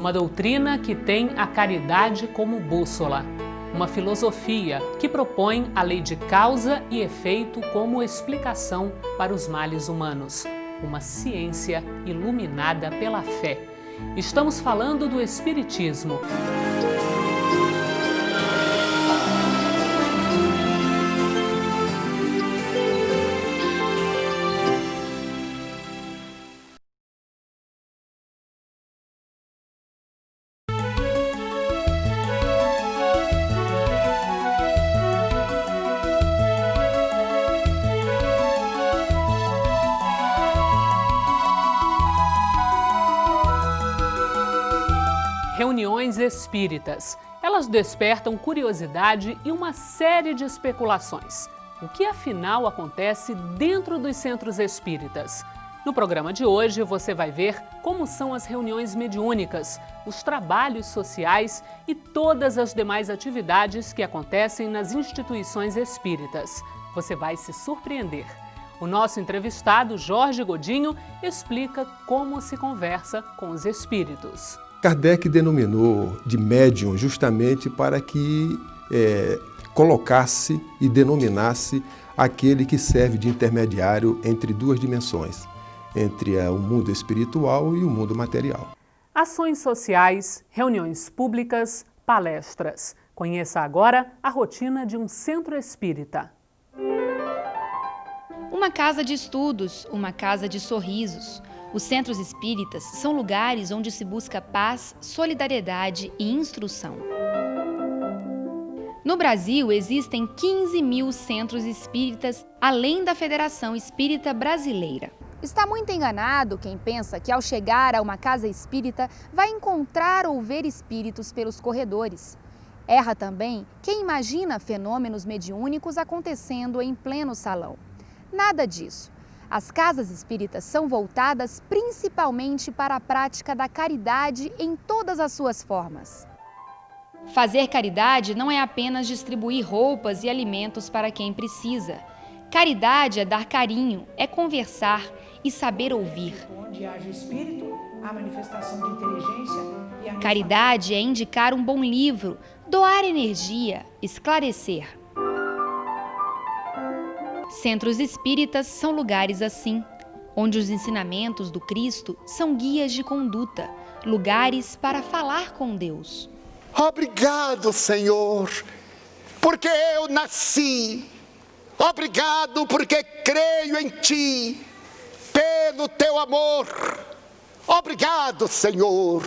uma doutrina que tem a caridade como bússola. Uma filosofia que propõe a lei de causa e efeito como explicação para os males humanos. Uma ciência iluminada pela fé. Estamos falando do Espiritismo. Reuniões espíritas. Elas despertam curiosidade e uma série de especulações. O que afinal acontece dentro dos centros espíritas? No programa de hoje você vai ver como são as reuniões mediúnicas, os trabalhos sociais e todas as demais atividades que acontecem nas instituições espíritas. Você vai se surpreender. O nosso entrevistado, Jorge Godinho, explica como se conversa com os espíritos. Kardec denominou de médium justamente para que colocasse e denominasse aquele que serve de intermediário entre duas dimensões, entre o mundo espiritual e o mundo material. Ações sociais, reuniões públicas, palestras. Conheça agora a rotina de um centro espírita. Uma casa de estudos, uma casa de sorrisos. Os centros espíritas são lugares onde se busca paz, solidariedade e instrução. No Brasil, existem 15 mil centros espíritas, além da Federação Espírita Brasileira. Está muito enganado quem pensa que ao chegar a uma casa espírita vai encontrar ou ver espíritos pelos corredores. Erra também quem imagina fenômenos mediúnicos acontecendo em pleno salão. Nada disso. As casas espíritas são voltadas principalmente para a prática da caridade em todas as suas formas. Fazer caridade não é apenas distribuir roupas e alimentos para quem precisa. Caridade é dar carinho, é conversar e saber ouvir. Onde haja espírito, há manifestação de inteligência. Caridade é indicar um bom livro, doar energia, esclarecer. Centros espíritas são lugares assim, onde os ensinamentos do Cristo são guias de conduta, lugares para falar com Deus. Obrigado, Senhor, porque eu nasci. Obrigado porque creio em Ti, pelo Teu amor. Obrigado, Senhor.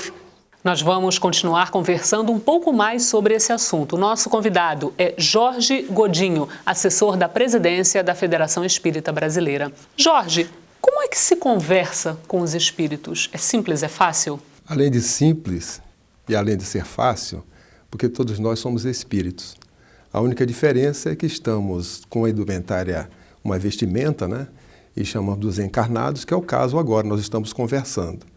Nós vamos continuar conversando um pouco mais sobre esse assunto. O nosso convidado é Jorge Godinho, assessor da presidência da Federação Espírita Brasileira. Jorge, como é que se conversa com os espíritos? É simples, é fácil? Além de simples e além de ser fácil, porque todos nós somos espíritos. A única diferença é que estamos com a indumentária, uma vestimenta, né? E chamamos dos encarnados, que é o caso agora, nós estamos conversando.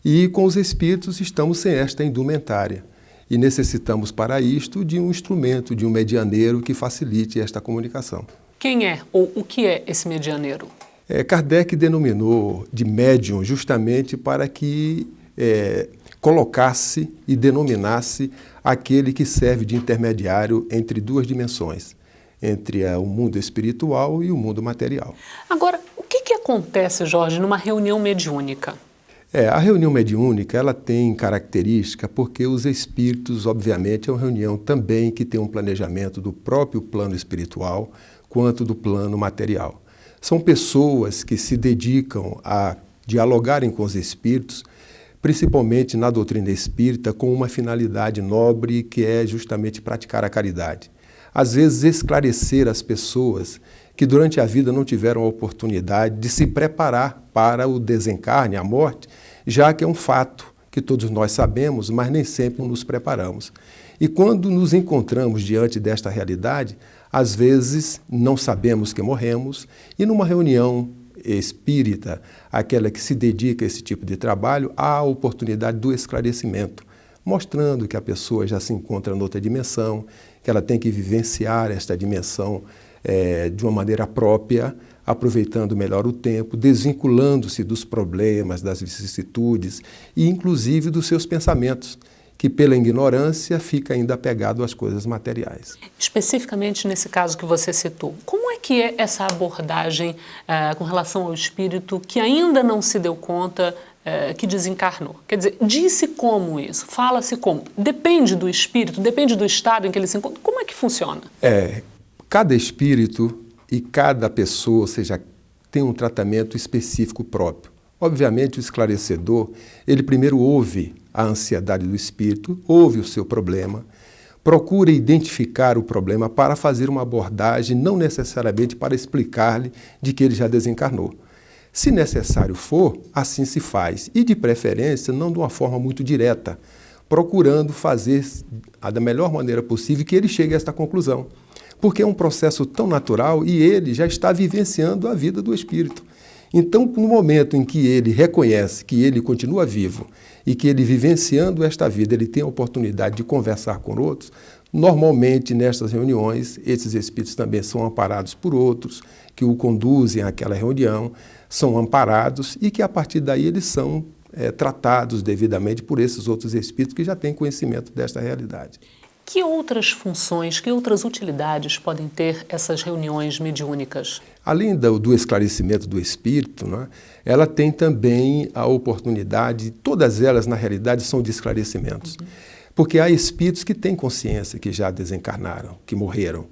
E com os espíritos estamos sem esta indumentária e necessitamos para isto de um instrumento, de um medianeiro que facilite esta comunicação. Quem é ou o que é esse medianeiro? Kardec denominou de médium justamente para que colocasse e denominasse aquele que serve de intermediário entre duas dimensões, entre o mundo espiritual e o mundo material. Agora, o que acontece, Jorge, numa reunião mediúnica? A reunião mediúnica ela tem característica porque os espíritos, obviamente, é uma reunião também que tem um planejamento do próprio plano espiritual quanto do plano material. São pessoas que se dedicam a dialogarem com os espíritos, principalmente na doutrina espírita, com uma finalidade nobre que é justamente praticar a caridade. Às vezes esclarecer as pessoas que durante a vida não tiveram a oportunidade de se preparar para o desencarne, a morte, já que é um fato que todos nós sabemos, mas nem sempre nos preparamos. E quando nos encontramos diante desta realidade, às vezes não sabemos que morremos, e numa reunião espírita, aquela que se dedica a esse tipo de trabalho, há a oportunidade do esclarecimento, mostrando que a pessoa já se encontra noutra dimensão, que ela tem que vivenciar esta dimensão de uma maneira própria, aproveitando melhor o tempo, desvinculando-se dos problemas, das vicissitudes e inclusive dos seus pensamentos, que pela ignorância fica ainda apegado às coisas materiais. Especificamente nesse caso que você citou, como é que é essa abordagem com relação ao espírito que ainda não se deu conta que desencarnou? Quer dizer, disse como isso? Fala-se como? Depende do espírito? Depende do estado em que ele se encontra? Como é que funciona? Cada espírito e cada pessoa, ou seja, tem um tratamento específico próprio. Obviamente, o esclarecedor, ele primeiro ouve a ansiedade do espírito, ouve o seu problema, procura identificar o problema para fazer uma abordagem, não necessariamente para explicar-lhe de que ele já desencarnou. Se necessário for, assim se faz, e de preferência não de uma forma muito direta, procurando fazer da melhor maneira possível que ele chegue a esta conclusão. Porque é um processo tão natural e ele já está vivenciando a vida do espírito. Então, no momento em que ele reconhece que ele continua vivo e que ele vivenciando esta vida, ele tem a oportunidade de conversar com outros, normalmente nestas reuniões, esses espíritos também são amparados por outros que o conduzem àquela reunião, são amparados e que a partir daí eles são tratados devidamente por esses outros espíritos que já têm conhecimento desta realidade. Que outras funções, que outras utilidades podem ter essas reuniões mediúnicas? Além do esclarecimento do espírito, né, ela tem também a oportunidade, todas elas na realidade são de esclarecimentos, porque há espíritos que têm consciência que já desencarnaram, que morreram,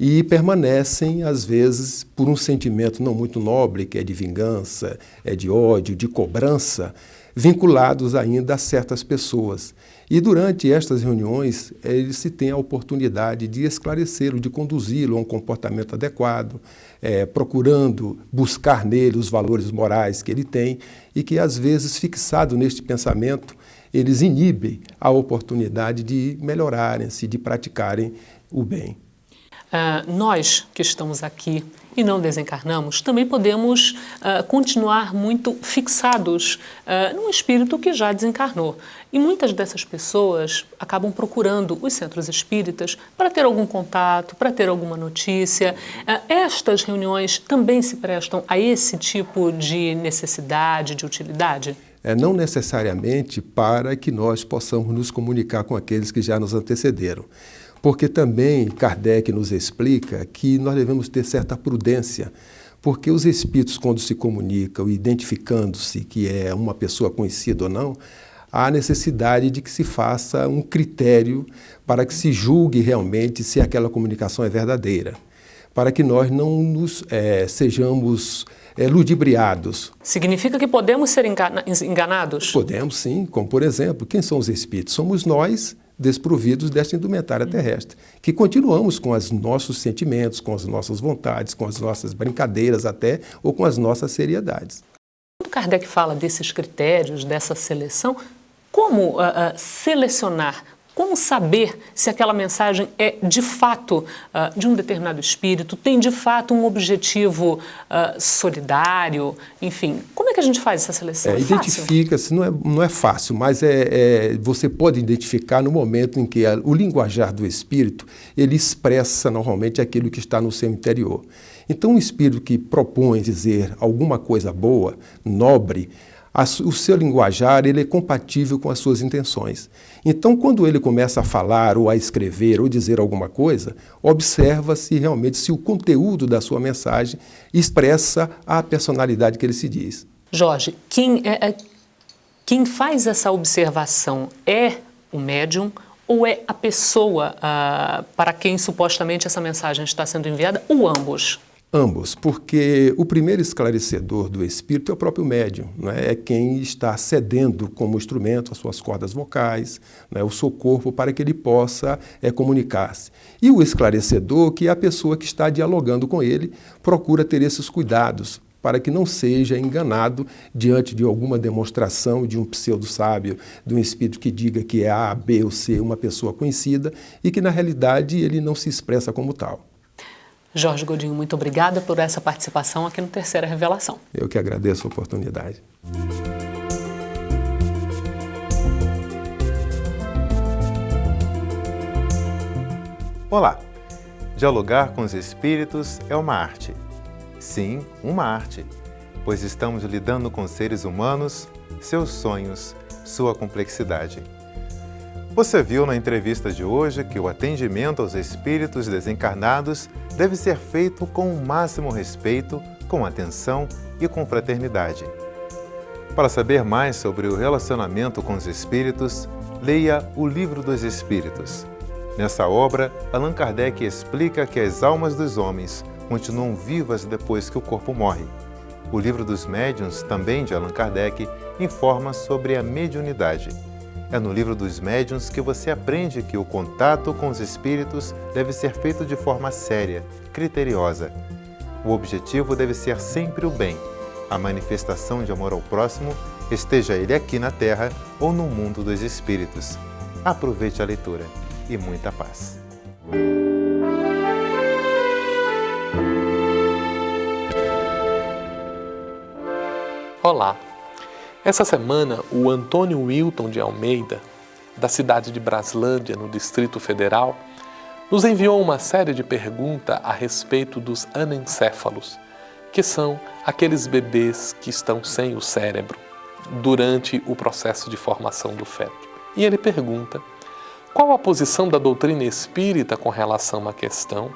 e permanecem às vezes por um sentimento não muito nobre, que é de vingança, é de ódio, de cobrança, vinculados ainda a certas pessoas. E durante estas reuniões, eles se tem a oportunidade de esclarecê-lo, de conduzi-lo a um comportamento adequado, procurando buscar nele os valores morais que ele tem e que, às vezes, fixado neste pensamento, eles inibem a oportunidade de melhorarem-se, de praticarem o bem. Nós que estamos aqui e não desencarnamos, também podemos continuar muito fixados num espírito que já desencarnou. E muitas dessas pessoas acabam procurando os centros espíritas para ter algum contato, para ter alguma notícia. Estas reuniões também se prestam a esse tipo de necessidade, de utilidade? Não necessariamente para que nós possamos nos comunicar com aqueles que já nos antecederam. Porque também Kardec nos explica que nós devemos ter certa prudência, porque os espíritos, quando se comunicam, identificando-se que é uma pessoa conhecida ou não, há necessidade de que se faça um critério para que se julgue realmente se aquela comunicação é verdadeira, para que nós não nos sejamos ludibriados. Significa que podemos ser enganados? Podemos, sim. Como, por exemplo, quem são os espíritos? Somos nós, desprovidos desta indumentária terrestre, que continuamos com os nossos sentimentos, com as nossas vontades, com as nossas brincadeiras até, ou com as nossas seriedades. Quando Kardec fala desses critérios, dessa seleção, como selecionar? Como saber se aquela mensagem é, de fato, de um determinado espírito, tem, de fato, um objetivo solidário, enfim? Como é que a gente faz essa seleção? Identifica-se, não é fácil, mas você pode identificar no momento em que o linguajar do espírito, ele expressa normalmente aquilo que está no seu interior. Então, um espírito que propõe dizer alguma coisa boa, nobre, o seu linguajar ele é compatível com as suas intenções. Então, quando ele começa a falar ou a escrever ou dizer alguma coisa, observa-se realmente se o conteúdo da sua mensagem expressa a personalidade que ele se diz. Jorge, quem faz essa observação é o médium ou é a pessoa para quem supostamente essa mensagem está sendo enviada, ou ambos? Ambos, porque o primeiro esclarecedor do espírito é o próprio médium, né? É quem está cedendo como instrumento as suas cordas vocais, né? O seu corpo para que ele possa comunicar-se. E o esclarecedor, que é a pessoa que está dialogando com ele, procura ter esses cuidados para que não seja enganado diante de alguma demonstração de um pseudo-sábio, de um espírito que diga que é A, B ou C, uma pessoa conhecida, e que na realidade ele não se expressa como tal. Jorge Godinho, muito obrigada por essa participação aqui no Terceira Revelação. Eu que agradeço a oportunidade. Olá! Dialogar com os espíritos é uma arte. sim, uma arte, pois estamos lidando com seres humanos, seus sonhos, sua complexidade. Você viu na entrevista de hoje que o atendimento aos espíritos desencarnados deve ser feito com o máximo respeito, com atenção e com fraternidade. Para saber mais sobre o relacionamento com os espíritos, leia O Livro dos Espíritos. Nessa obra, Allan Kardec explica que as almas dos homens continuam vivas depois que o corpo morre. O Livro dos Médiuns, também de Allan Kardec, informa sobre a mediunidade. É no Livro dos Médiuns que você aprende que o contato com os espíritos deve ser feito de forma séria, criteriosa. O objetivo deve ser sempre o bem, a manifestação de amor ao próximo, esteja ele aqui na Terra ou no mundo dos espíritos. Aproveite a leitura e muita paz. Olá! Essa semana, o Antônio Wilton de Almeida, da cidade de Braslândia, no Distrito Federal, nos enviou uma série de perguntas a respeito dos anencéfalos, que são aqueles bebês que estão sem o cérebro durante o processo de formação do feto. E ele pergunta: qual a posição da doutrina espírita com relação à questão?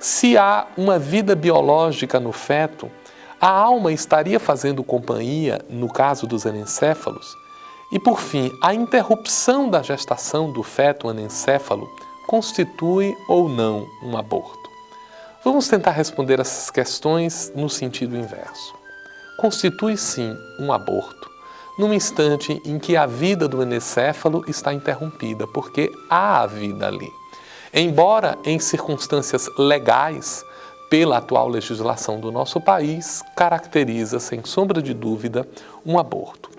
Se há uma vida biológica no feto, a alma estaria fazendo companhia no caso dos anencéfalos? E, por fim, a interrupção da gestação do feto anencéfalo constitui ou não um aborto? Vamos tentar responder essas questões no sentido inverso. Constitui sim um aborto, num instante em que a vida do anencéfalo está interrompida, porque há a vida ali. Embora em circunstâncias legais, pela atual legislação do nosso país, caracteriza, sem sombra de dúvida, um aborto.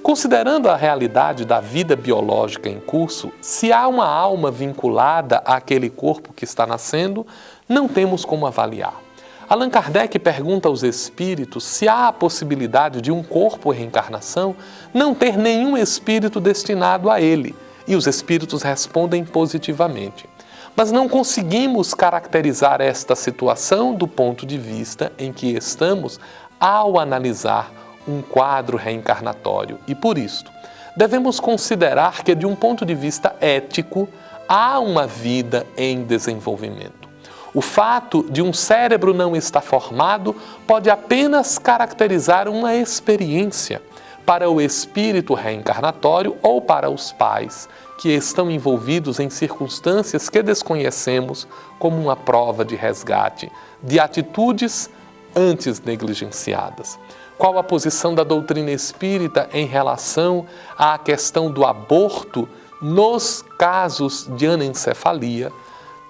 Considerando a realidade da vida biológica em curso, se há uma alma vinculada àquele corpo que está nascendo, não temos como avaliar. Allan Kardec pergunta aos espíritos se há a possibilidade de um corpo em reencarnação não ter nenhum espírito destinado a ele, e os espíritos respondem positivamente. Mas não conseguimos caracterizar esta situação do ponto de vista em que estamos ao analisar um quadro reencarnatório. E por isto, devemos considerar que, de um ponto de vista ético, há uma vida em desenvolvimento. O fato de um cérebro não estar formado pode apenas caracterizar uma experiência para o espírito reencarnatório ou para os pais, que estão envolvidos em circunstâncias que desconhecemos como uma prova de resgate de atitudes antes negligenciadas. Qual a posição da doutrina espírita em relação à questão do aborto nos casos de anencefalia?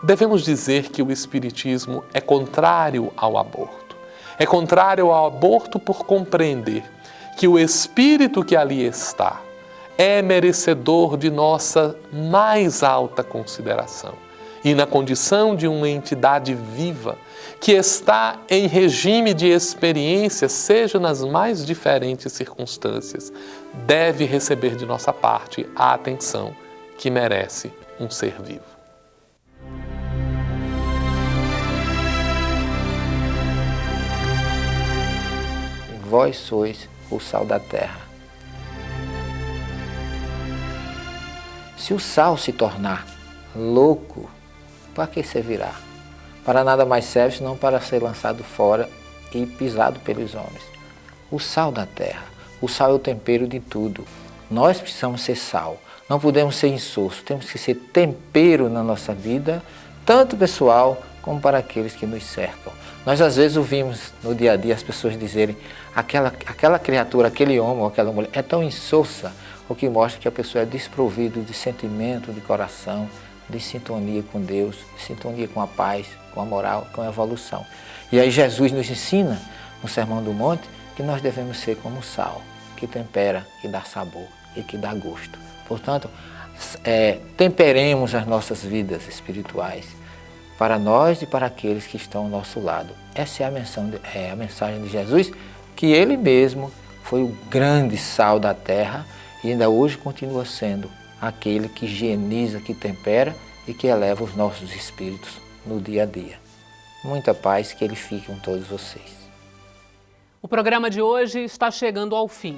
Devemos dizer que o espiritismo é contrário ao aborto. É contrário ao aborto por compreender que o espírito que ali está é merecedor de nossa mais alta consideração. E na condição de uma entidade viva, que está em regime de experiência, seja nas mais diferentes circunstâncias, deve receber de nossa parte a atenção que merece um ser vivo. Vós sois o sal da terra. Se o sal se tornar louco, para que servirá? Para nada mais serve senão para ser lançado fora e pisado pelos homens. O sal da terra, o sal é o tempero de tudo. Nós precisamos ser sal, não podemos ser insosso, temos que ser tempero na nossa vida, tanto pessoal como para aqueles que nos cercam. Nós às vezes ouvimos no dia a dia as pessoas dizerem aquela criatura, aquele homem ou aquela mulher é tão insossa, o que mostra que a pessoa é desprovida de sentimento, de coração, de sintonia com Deus, de sintonia com a paz, com a moral, com a evolução. E aí Jesus nos ensina, no Sermão do Monte, que nós devemos ser como o sal, que tempera, que dá sabor e que dá gosto. Portanto, temperemos as nossas vidas espirituais para nós e para aqueles que estão ao nosso lado. Essa é a mensagem de Jesus, que Ele mesmo foi o grande sal da terra e ainda hoje continua sendo aquele que higieniza, que tempera e que eleva os nossos espíritos no dia a dia. Muita paz, que Ele fique com todos vocês. O programa de hoje está chegando ao fim.